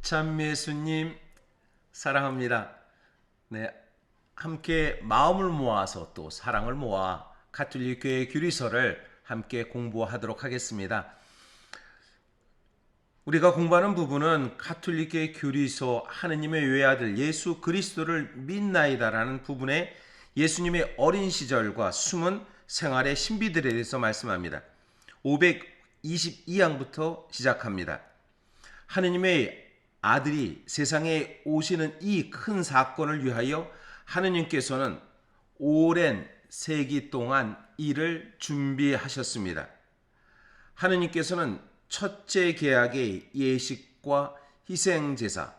참 예수님 사랑합니다. 네, 함께 마음을 모아서 또 사랑을 모아 가톨릭 교회 규리서를 함께 공부하도록 하겠습니다. 우리가 공부하는 부분은 가톨릭 교회 규리서 하느님의 외아들 예수 그리스도를 믿나이다라는 부분에 예수님의 어린 시절과 숨은 생활의 신비들에 대해서 말씀합니다. 522항부터 시작합니다. 하느님의 아들이 세상에 오시는 이 큰 사건을 위하여 하느님께서는 오랜 세기 동안 이를 준비하셨습니다. 하느님께서는 첫째 계약의 예식과 희생제사,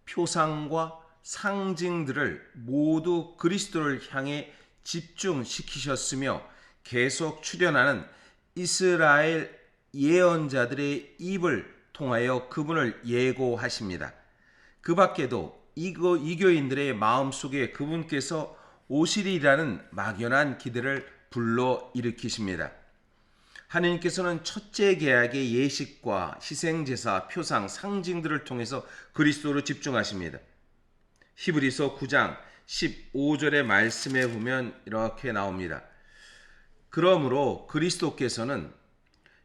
표상과 상징들을 모두 그리스도를 향해 집중시키셨으며 계속 출현하는 이스라엘 예언자들의 입을 통하여 그분을 예고하십니다. 그 밖에도 이교인들의 마음속에 그분께서 오시리라는 막연한 기대를 불러일으키십니다. 하느님께서는 첫째 계약의 예식과 희생제사, 표상, 상징들을 통해서 그리스도로 집중하십니다. 히브리서 9장 15절의 말씀에 보면 이렇게 나옵니다. 그러므로 그리스도께서는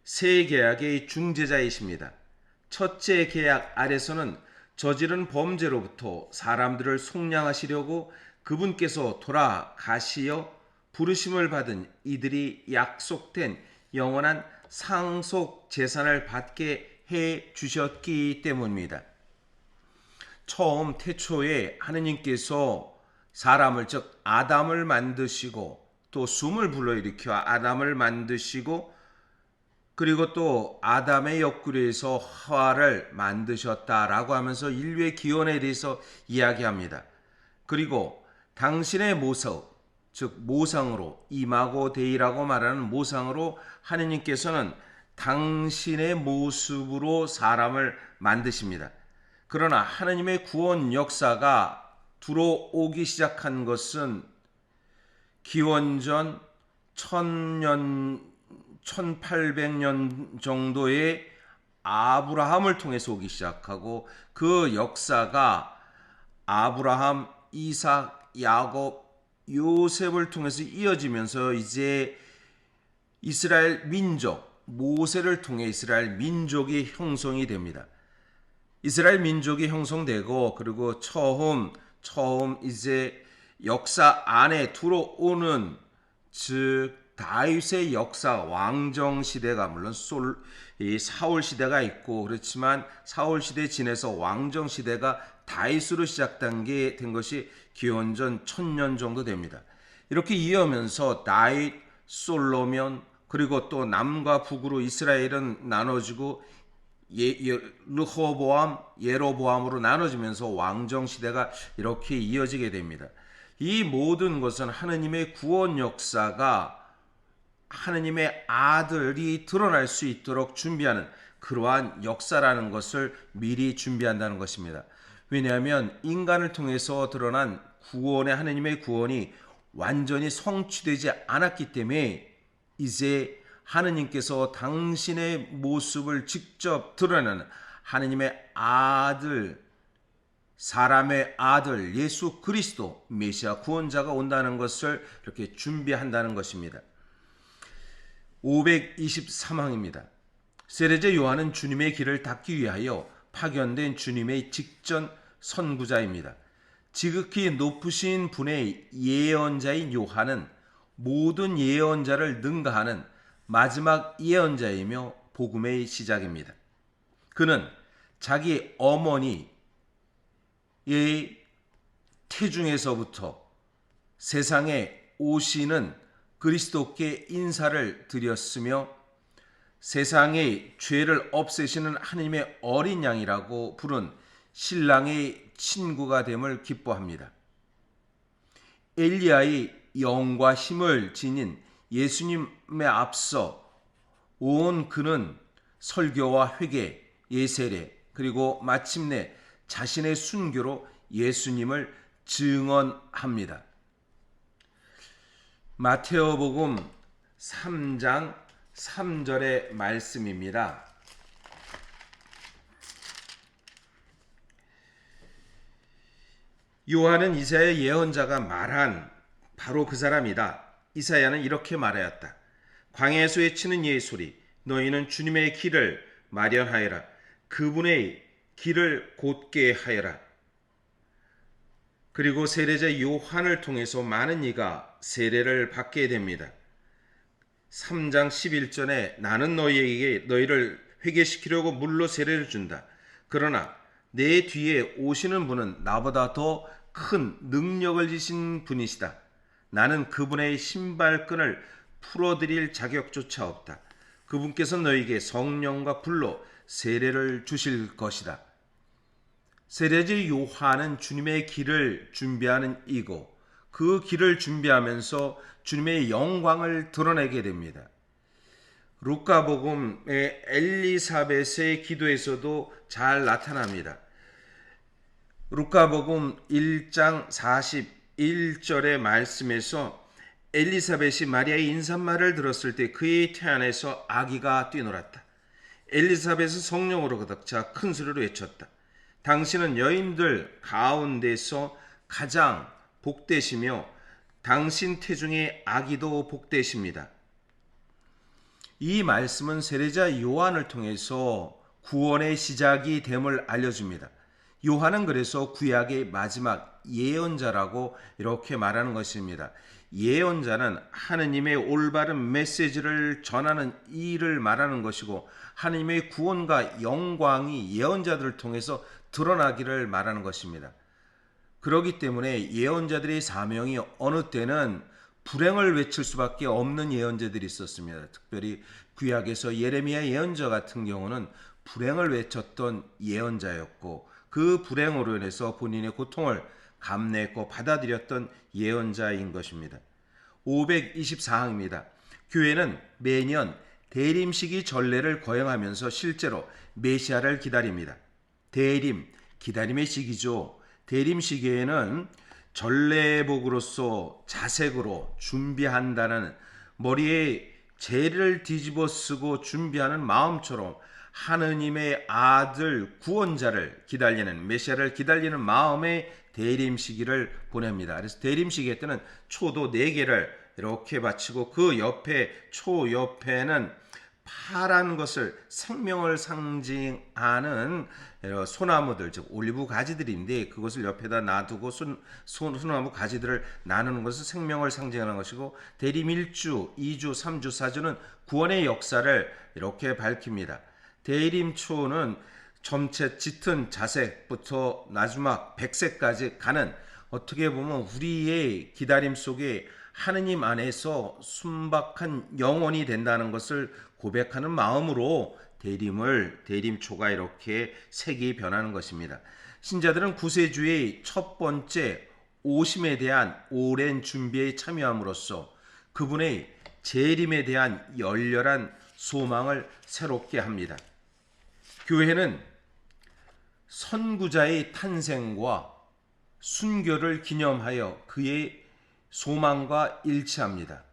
새 계약의 중재자이십니다. 첫째 계약 아래서는 저지른 범죄로부터 사람들을 속량하시려고 그분께서 돌아가시어 부르심을 받은 이들이 약속된 영원한 상속 재산을 받게 해 주셨기 때문입니다. 처음 태초에 하느님께서 사람을 즉 아담을 만드시고 또 숨을 불러일으켜 아담을 만드시고 그리고 또 아담의 옆구리에서 하와를 만드셨다라고 하면서 인류의 기원에 대해서 이야기합니다. 그리고 당신의 모습, 즉 모상으로 이마고 데이라고 말하는 모상으로 하느님께서는 당신의 모습으로 사람을 만드십니다. 그러나 하느님의 구원 역사가 들어오기 시작한 것은 기원전 1800년 정도의 아브라함을 통해서 오기 시작하고 그 역사가 아브라함, 이삭, 야곱, 요셉을 통해서 이어지면서 이제 이스라엘 민족, 모세를 통해 이스라엘 민족이 형성이 됩니다. 이스라엘 민족이 형성되고 그리고 처음 이제 역사 안에 들어오는 즉 다윗의 역사 왕정 시대가 물론 사울 시대가 있고 그렇지만 사울 시대 지내서 왕정 시대가 다윗으로 시작된 게 된 것이 기원전 1000년 정도 됩니다. 이렇게 이어면서 다윗, 솔로몬 그리고 또 남과 북으로 이스라엘은 나눠지고 르호보암, 예로보암으로 나눠지면서 왕정 시대가 이렇게 이어지게 됩니다. 이 모든 것은 하느님의 구원 역사가 하느님의 아들이 드러날 수 있도록 준비하는 그러한 역사라는 것을 미리 준비한다는 것입니다. 왜냐하면 인간을 통해서 드러난 구원의 하느님의 구원이 완전히 성취되지 않았기 때문에 이제 하느님께서 당신의 모습을 직접 드러내는 하느님의 아들, 사람의 아들 예수 그리스도 메시아 구원자가 온다는 것을 이렇게 준비한다는 것입니다. 523항입니다. 세례자 요한은 주님의 길을 닦기 위하여 파견된 주님의 직전 선구자입니다. 지극히 높으신 분의 예언자인 요한은 모든 예언자를 능가하는 마지막 예언자이며 복음의 시작입니다. 그는 자기 어머니의 태중에서부터 세상에 오시는 그리스도께 인사를 드렸으며 세상의 죄를 없애시는 하느님의 어린 양이라고 부른 신랑의 친구가 됨을 기뻐합니다. 엘리야의 영과 힘을 지닌 예수님에 앞서 온 그는 설교와 회개, 예세례 그리고 마침내 자신의 순교로 예수님을 증언합니다. 마테오복음 3장 3절의 말씀입니다. 요한은 이사야 예언자가 말한 바로 그 사람이다. 이사야는 이렇게 말하였다. 광야에서 외치는 이의 소리, 너희는 주님의 길을 마련하여라. 그분의 길을 곧게 하여라. 그리고 세례자 요한을 통해서 많은 이가 세례를 받게 됩니다. 3장 11절에 나는 너희를 회개시키려고 물로 세례를 준다. 그러나 내 뒤에 오시는 분은 나보다 더 큰 능력을 지신 분이시다. 나는 그분의 신발끈을 풀어드릴 자격조차 없다. 그분께서 너희에게 성령과 불로 세례를 주실 것이다. 세례자 요한은 주님의 길을 준비하는 이고 그 길을 준비하면서 주님의 영광을 드러내게 됩니다. 루카복음의 엘리사벳의 기도에서도 잘 나타납니다. 루카복음 1장 41절의 말씀에서 엘리사벳이 마리아의 인사말을 들었을 때 그의 태 안에서 아기가 뛰놀았다. 엘리사벳은 성령으로 가득 차 큰 소리로 외쳤다. 당신은 여인들 가운데서 가장 복되시며 당신 태중의 아기도 복되십니다. 이 말씀은 세례자 요한을 통해서 구원의 시작이 됨을 알려줍니다. 요한은 그래서 구약의 마지막 예언자라고 이렇게 말하는 것입니다. 예언자는 하느님의 올바른 메시지를 전하는 일을 말하는 것이고 하느님의 구원과 영광이 예언자들을 통해서 드러나기를 말하는 것입니다. 그렇기 때문에 예언자들의 사명이 어느 때는 불행을 외칠 수밖에 없는 예언자들이 있었습니다. 특별히 구약에서 예레미야 예언자 같은 경우는 불행을 외쳤던 예언자였고 그 불행으로 인해서 본인의 고통을 감내했고 받아들였던 예언자인 것입니다. 524항입니다. 교회는 매년 대림시기 전례를 거행하면서 실제로 메시아를 기다립니다. 대림, 기다림의 시기죠. 대림시기에는 전례복으로서 자색으로 준비한다는 머리에 재를 뒤집어 쓰고 준비하는 마음처럼 하느님의 아들 구원자를 기다리는 메시아를 기다리는 마음의 대림시기를 보냅니다. 그래서 대림시기 때는 초도 4개를 이렇게 바치고 그 옆에 초 옆에는 파란 것을 생명을 상징하는 소나무들 즉 올리브 가지들인데 그것을 옆에다 놔두고 소나무 가지들을 나누는 것은 생명을 상징하는 것이고 대림 1주, 2주, 3주, 4주는 구원의 역사를 이렇게 밝힙니다. 대림초는 점체 짙은 자색부터 마지막 백색까지 가는 어떻게 보면 우리의 기다림 속에 하느님 안에서 순박한 영혼이 된다는 것을 고백하는 마음으로 대림초가 이렇게 색이 변하는 것입니다. 신자들은 구세주의 첫 번째 오심에 대한 오랜 준비에 참여함으로써 그분의 재림에 대한 열렬한 소망을 새롭게 합니다. 교회는 선구자의 탄생과 순교를 기념하여 그의 소망과 일치합니다.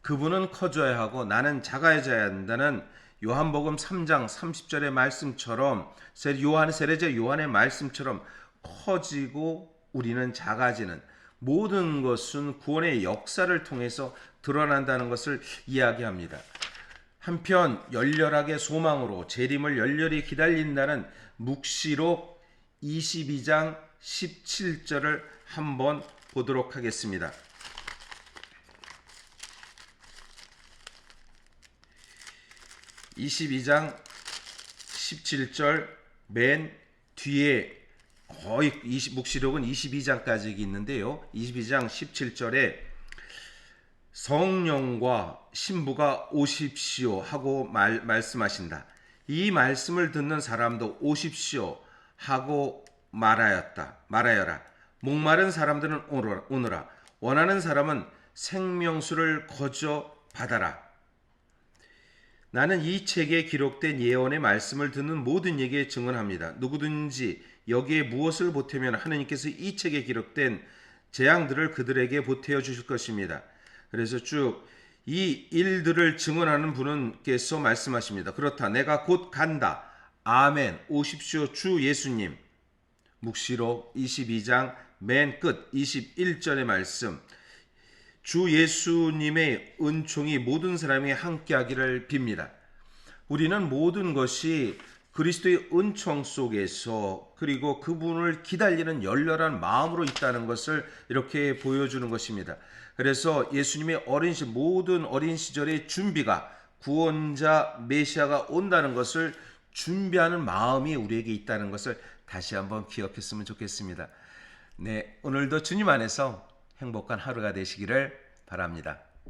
그분은 커져야 하고 나는 작아져야 한다는 요한복음 3장 30절의 말씀처럼 세례자 요한의 말씀처럼 커지고 우리는 작아지는 모든 것은 구원의 역사를 통해서 드러난다는 것을 이야기합니다. 한편 열렬하게 소망으로 재림을 열렬히 기다린다는 묵시록 22장 17절을 한번 보도록 하겠습니다. 22장 17절 맨 뒤에 거의 묵시록은 22장까지 있는데요. 22장 17절에 성령과 신부가 오십시오 하고 말씀하신다. 이 말씀을 듣는 사람도 오십시오 하고 말하여라. 목마른 사람들은 오너라. 원하는 사람은 생명수를 거저 받아라. 나는 이 책에 기록된 예언의 말씀을 듣는 모든 이에게 증언합니다. 누구든지 여기에 무엇을 보태면 하느님께서 이 책에 기록된 재앙들을 그들에게 보태어 주실 것입니다. 그래서 쭉 이 일들을 증언하는 분께서 말씀하십니다. 그렇다. 내가 곧 간다. 아멘. 오십시오 주 예수님. 묵시록 22장 맨 끝 21절의 말씀, 주 예수님의 은총이 모든 사람이 함께하기를 빕니다. 우리는 모든 것이 그리스도의 은총 속에서 그리고 그분을 기다리는 열렬한 마음으로 있다는 것을 이렇게 보여주는 것입니다. 그래서 예수님의 모든 어린 시절의 준비가 구원자 메시아가 온다는 것을 준비하는 마음이 우리에게 있다는 것을 다시 한번 기억했으면 좋겠습니다. 네, 오늘도 주님 안에서 행복한 하루가 되시기를 바랍니다.